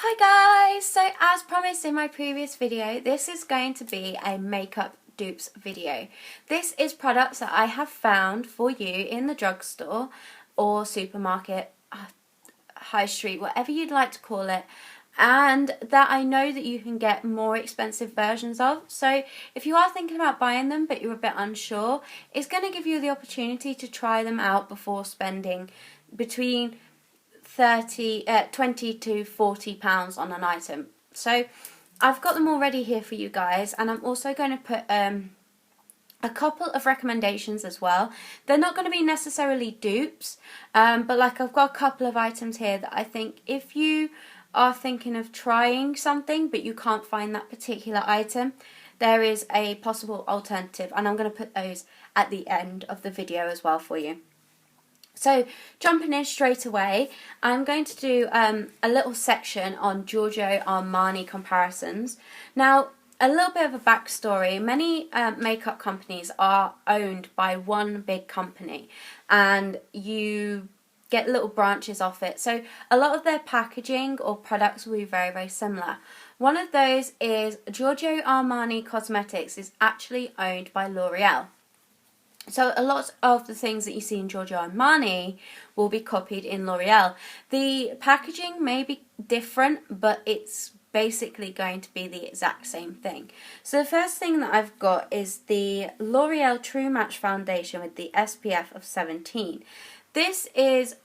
Hi guys! So as promised in my previous video, this is going to be a makeup dupes video. This is products that I have found for you in the drugstore or supermarket, high street, whatever you'd like to call it, and that I know that you can get more expensive versions of. So if you are thinking about buying them but you're a bit unsure, it's going to give you the opportunity to try them out before spending between 20 to £40 on an item. So I've got them already here for you guys, and I'm also going to put a couple of recommendations as well. They're not going to be necessarily dupes, but like I've got a couple of items here that I think if you are thinking of trying something but you can't find that particular item, there is a possible alternative, and I'm going to put those at the end of the video as well for you. So jumping in straight away, I'm going to do a little section on Giorgio Armani comparisons. Now, a little bit of a backstory. Many makeup companies are owned by one big company, and you get little branches off it. So a lot of their packaging or products will be very, very similar. One of those is Giorgio Armani Cosmetics is actually owned by L'Oreal. So a lot of the things that you see in Giorgio Armani will be copied in L'Oreal. The packaging may be different, but it's basically going to be the exact same thing. So the first thing that I've got is the L'Oreal True Match Foundation with the SPF of 17. This is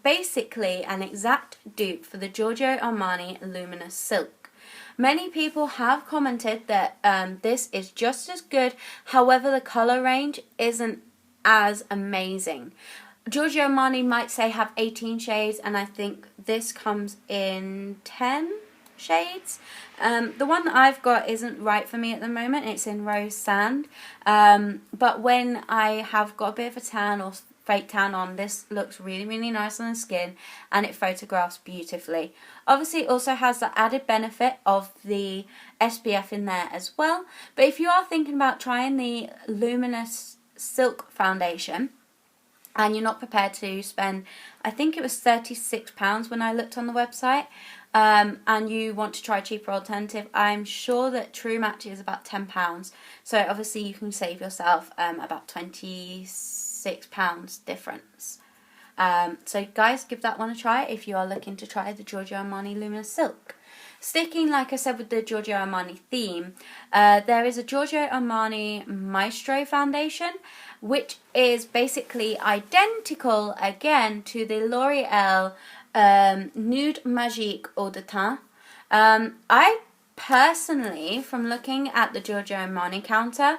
basically an exact dupe for the Giorgio Armani Luminous Silk. Many people have commented that this is just as good, however the colour range isn't as amazing. Giorgio Armani might say have 18 shades, and I think this comes in 10 shades. The one that I've got isn't right for me at the moment, it's in Rose Sand, but when I have got a bit of a tan or fake tan on, this looks really, really nice on the skin, and it photographs beautifully. Obviously it also has the added benefit of the SPF in there as well, but if you are thinking about trying the Luminous Silk foundation and you're not prepared to spend, I think it was £36 when I looked on the website, and you want to try a cheaper alternative, I'm sure that True Match is about £10, so obviously you can save yourself about £26 difference. So guys, give that one a try if you are looking to try the Giorgio Armani Luminous Silk. Sticking, like I said, with the Giorgio Armani theme, there is a Giorgio Armani Maestro foundation, which is basically identical again to the L'Oreal Nude Magique Eau de Teint. I personally, from looking at the Giorgio Armani counter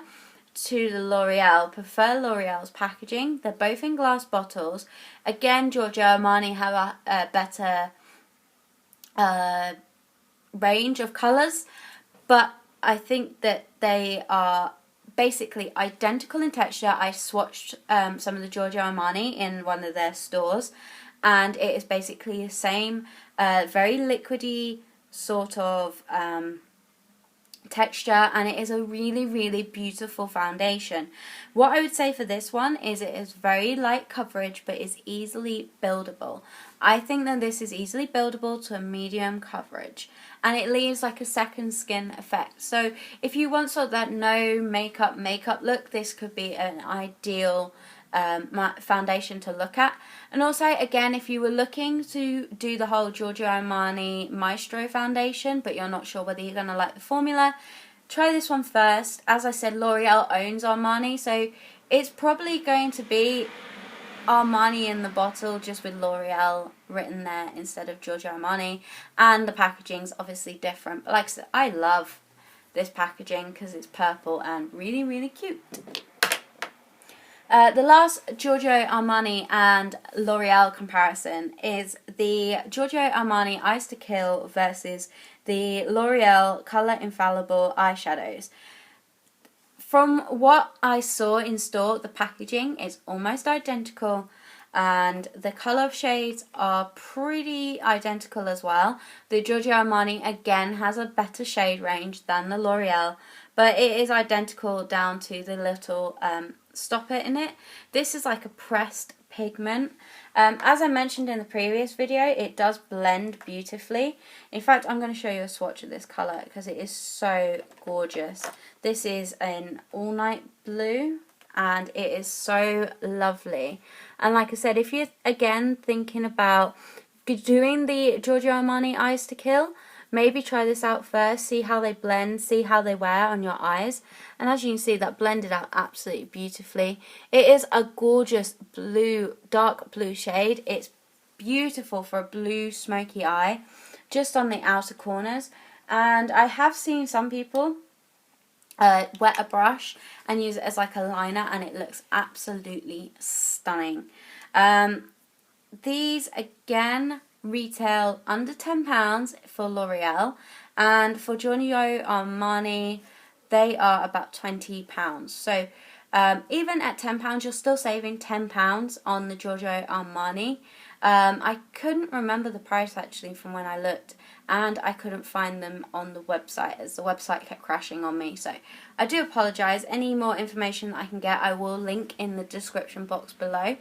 to the L'Oreal, prefer L'Oreal's packaging. They're both in glass bottles. Again, Giorgio Armani have a better range of colours, but I think that they are basically identical in texture. I swatched some of the Giorgio Armani in one of their stores, and it is basically the same, very liquidy sort of texture, and it is a really, really beautiful foundation. What I would say for this one is it is very light coverage but is easily buildable. I think that this is easily buildable to a medium coverage, and it leaves like a second skin effect. So if you want sort of that no makeup look, this could be an ideal foundation to look at. And also, again, if you were looking to do the whole Giorgio Armani Maestro foundation but you're not sure whether you're going to like the formula, try this one first. As I said, L'Oreal owns Armani, so it's probably going to be Armani in the bottle, just with L'Oreal written there instead of Giorgio Armani, and the packaging's obviously different. But like I said, I love this packaging because it's purple and really, really cute. The last Giorgio Armani and L'Oreal comparison is the Giorgio Armani Eyes to Kill versus the L'Oreal Colour Infallible eyeshadows. From what I saw in store, the packaging is almost identical, and the colour shades are pretty identical as well. The Giorgio Armani again has a better shade range than the L'Oreal, but it is identical down to the little stopper in it. This is like a pressed pigment, As I mentioned in the previous video, it does blend beautifully. In fact, I'm going to show you a swatch of this colour because it is so gorgeous. This is an all night blue and it is so lovely. And like I said, if you're again thinking about doing the Giorgio Armani Eyes to Kill, maybe try this out first, see how they blend, see how they wear on your eyes. And as you can see, that blended out absolutely beautifully. It is a gorgeous blue, dark blue shade. It's beautiful for a blue smoky eye, just on the outer corners. And I have seen some people wet a brush and use it as like a liner, and it looks absolutely stunning. These again retail under £10 for L'Oreal, and for Giorgio Armani they are about £20. So even at £10 you're still saving £10 on the Giorgio Armani. I couldn't remember the price actually from when I looked, and I couldn't find them on the website as the website kept crashing on me, so I do apologise. Any more information that I can get I will link in the description box below.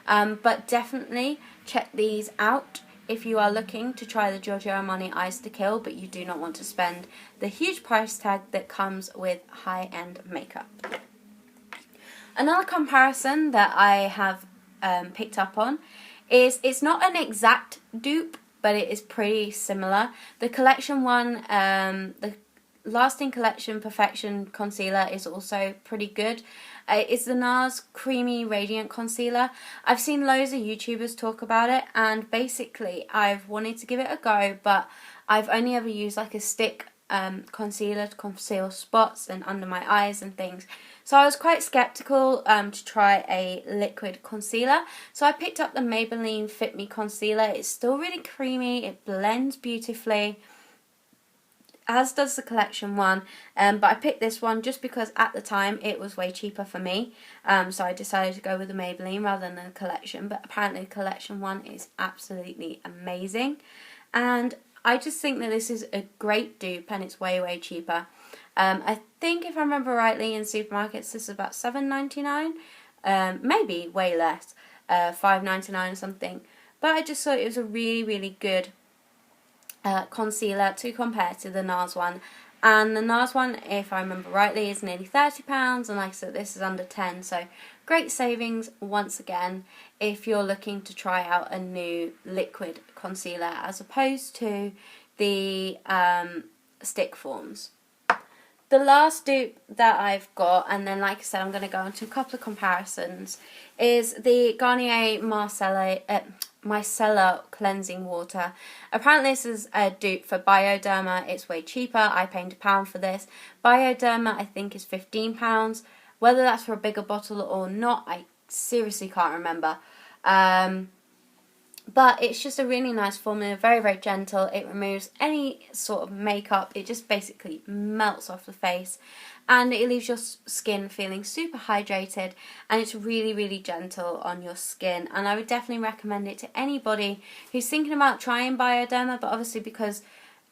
But definitely check these out if you are looking to try the Giorgio Armani Eyes to Kill, but you do not want to spend the huge price tag that comes with high-end makeup. Another comparison that I have picked up on is, it's not an exact dupe, but it is pretty similar. The collection one, the Lasting Collection Perfection Concealer is also pretty good. It's the NARS Creamy Radiant Concealer. I've seen loads of YouTubers talk about it, and basically I've wanted to give it a go, but I've only ever used like a stick concealer to conceal spots and under my eyes and things. So I was quite skeptical to try a liquid concealer. So I picked up the Maybelline Fit Me Concealer. It's still really creamy, it blends beautifully, as does the collection one, but I picked this one just because at the time it was way cheaper for me, so I decided to go with the Maybelline rather than the collection. But apparently the collection one is absolutely amazing, and I just think that this is a great dupe and it's way cheaper. I think if I remember rightly in supermarkets this is about £7.99, maybe way less, £5.99 or something, but I just thought it was a really good concealer to compare to the NARS one. And the NARS one, if I remember rightly, is nearly £30, and like I said, this is under 10, so great savings once again if you're looking to try out a new liquid concealer as opposed to the stick forms. The last dupe that I've got, and then like I said I'm going to go into a couple of comparisons, is the Garnier Micellar Cleansing Water. Apparently this is a dupe for Bioderma. It's way cheaper. I paid £1 for this. Bioderma I think is £15. Whether that's for a bigger bottle or not, I seriously can't remember. But it's just a really nice formula, very gentle. It removes any sort of makeup. It just basically melts off the face, and it leaves your skin feeling super hydrated, and it's really gentle on your skin. And I would definitely recommend it to anybody who's thinking about trying Bioderma, but obviously because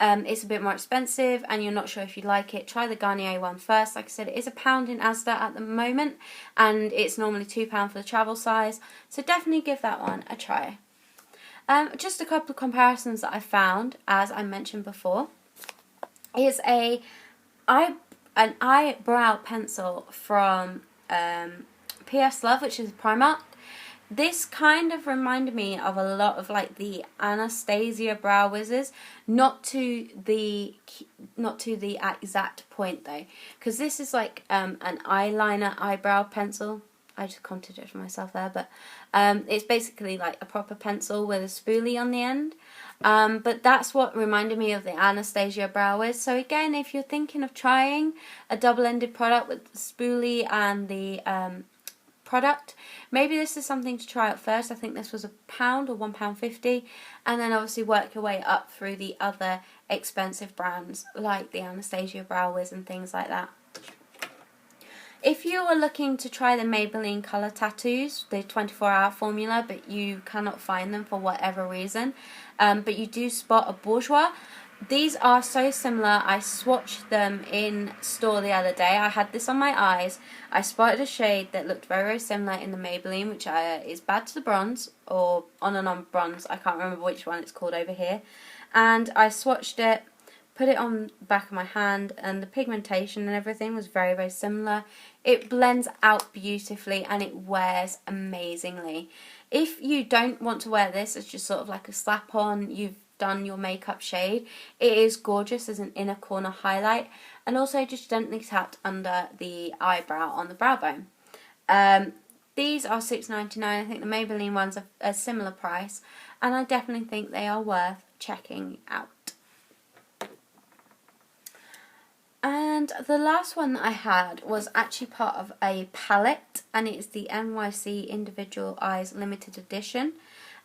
it's a bit more expensive and you're not sure if you like it, try the Garnier one first. Like I said, it is £1 in Asda at the moment, and it's normally £2 for the travel size, so definitely give that one a try. Just a couple of comparisons that I found, as I mentioned before, is an eyebrow pencil from PS Love, which is Primark. This kind of reminded me of a lot of like the Anastasia Brow Wizzers, not to the exact point though, because this is like an eyeliner eyebrow pencil. I just contradicted myself there, but it's basically like a proper pencil with a spoolie on the end. But that's what reminded me of the Anastasia Brow Wiz. So again, if you're thinking of trying a double-ended product with the spoolie and the product, maybe this is something to try out first. I think this was £1 or £1.50, and then obviously work your way up through the other expensive brands like the Anastasia Brow Wiz and things like that. If you are looking to try the Maybelline Colour Tattoos, the 24-hour formula, but you cannot find them for whatever reason, but you do spot a Bourjois, These are so similar. I swatched them in store the other day. I had this on my eyes. I spotted a shade that looked very, very similar in the Maybelline, which is Bad to the Bronze, or On and On Bronze. I can't remember which one it's called over here. And I swatched it, put it on the back of my hand, and the pigmentation and everything was very, very similar. It blends out beautifully and it wears amazingly. If you don't want to wear this as just sort of like a slap on, you've done your makeup shade, it is gorgeous as an inner corner highlight, and also just gently tapped under the eyebrow on the brow bone. These are $6.99. I think the Maybelline ones are a similar price, and I definitely think they are worth checking out. And the last one that I had was actually part of a palette, and it's the NYC Individual Eyes Limited Edition,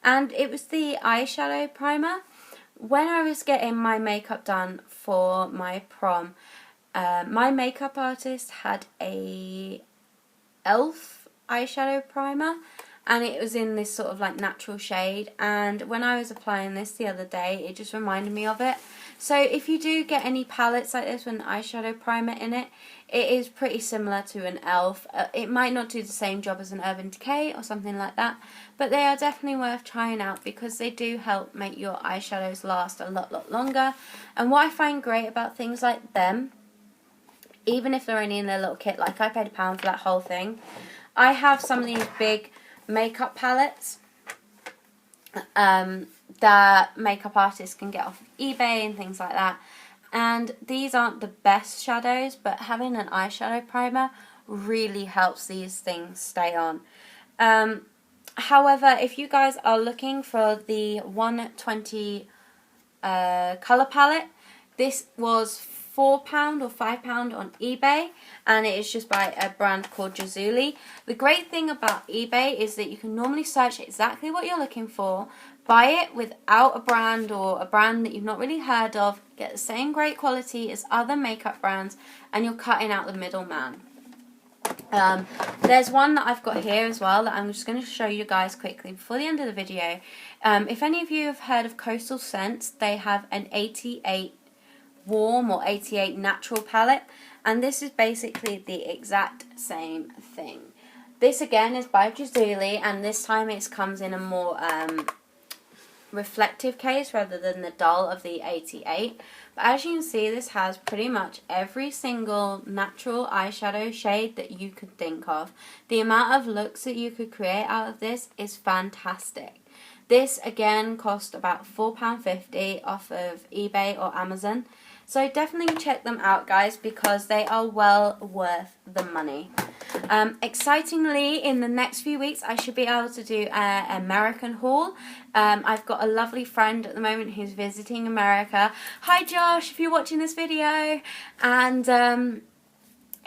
and it was the Eyeshadow Primer. When I was getting my makeup done for my prom, my makeup artist had a e.l.f. eyeshadow primer, and it was in this sort of like natural shade, and when I was applying this the other day, it just reminded me of it. So if you do get any palettes like this with an eyeshadow primer in it, it is pretty similar to an e.l.f. It might not do the same job as an Urban Decay or something like that, but they are definitely worth trying out because they do help make your eyeshadows last a lot longer. And what I find great about things like them, even if they're only in their little kit, like I paid £1 for that whole thing, I have some of these big makeup palettes that makeup artists can get off of eBay and things like that, and these aren't the best shadows, but having an eyeshadow primer really helps these things stay on. However, if you guys are looking for the 120 colour palette, this was £4 or £5 on eBay, and it is just by a brand called Giorgio. The great thing about eBay is that you can normally search exactly what you're looking for, buy it without a brand or a brand that you've not really heard of, get the same great quality as other makeup brands, and you're cutting out the middleman. There's one that I've got here as well that I'm just going to show you guys quickly before the end of the video. If any of you have heard of Coastal Scents, they have an 88 warm or 88 natural palette, and this is basically the exact same thing. This again is by Giorgio, and this time it comes in a more reflective case rather than the dull of the 88. But as you can see, this has pretty much every single natural eyeshadow shade that you could think of. The amount of looks that you could create out of this is fantastic. This again cost about £4.50 off of eBay or Amazon. So definitely check them out, guys, because they are well worth the money. Excitingly, in the next few weeks, I should be able to do an American haul. I've got a lovely friend at the moment who's visiting America. Hi, Josh, if you're watching this video. And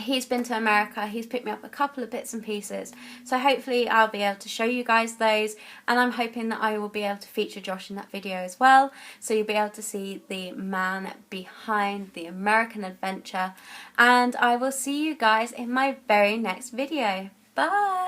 he's been to America. He's picked me up a couple of bits and pieces. So hopefully I'll be able to show you guys those. And I'm hoping that I will be able to feature Josh in that video as well. So you'll be able to see the man behind the American adventure. And I will see you guys in my very next video. Bye!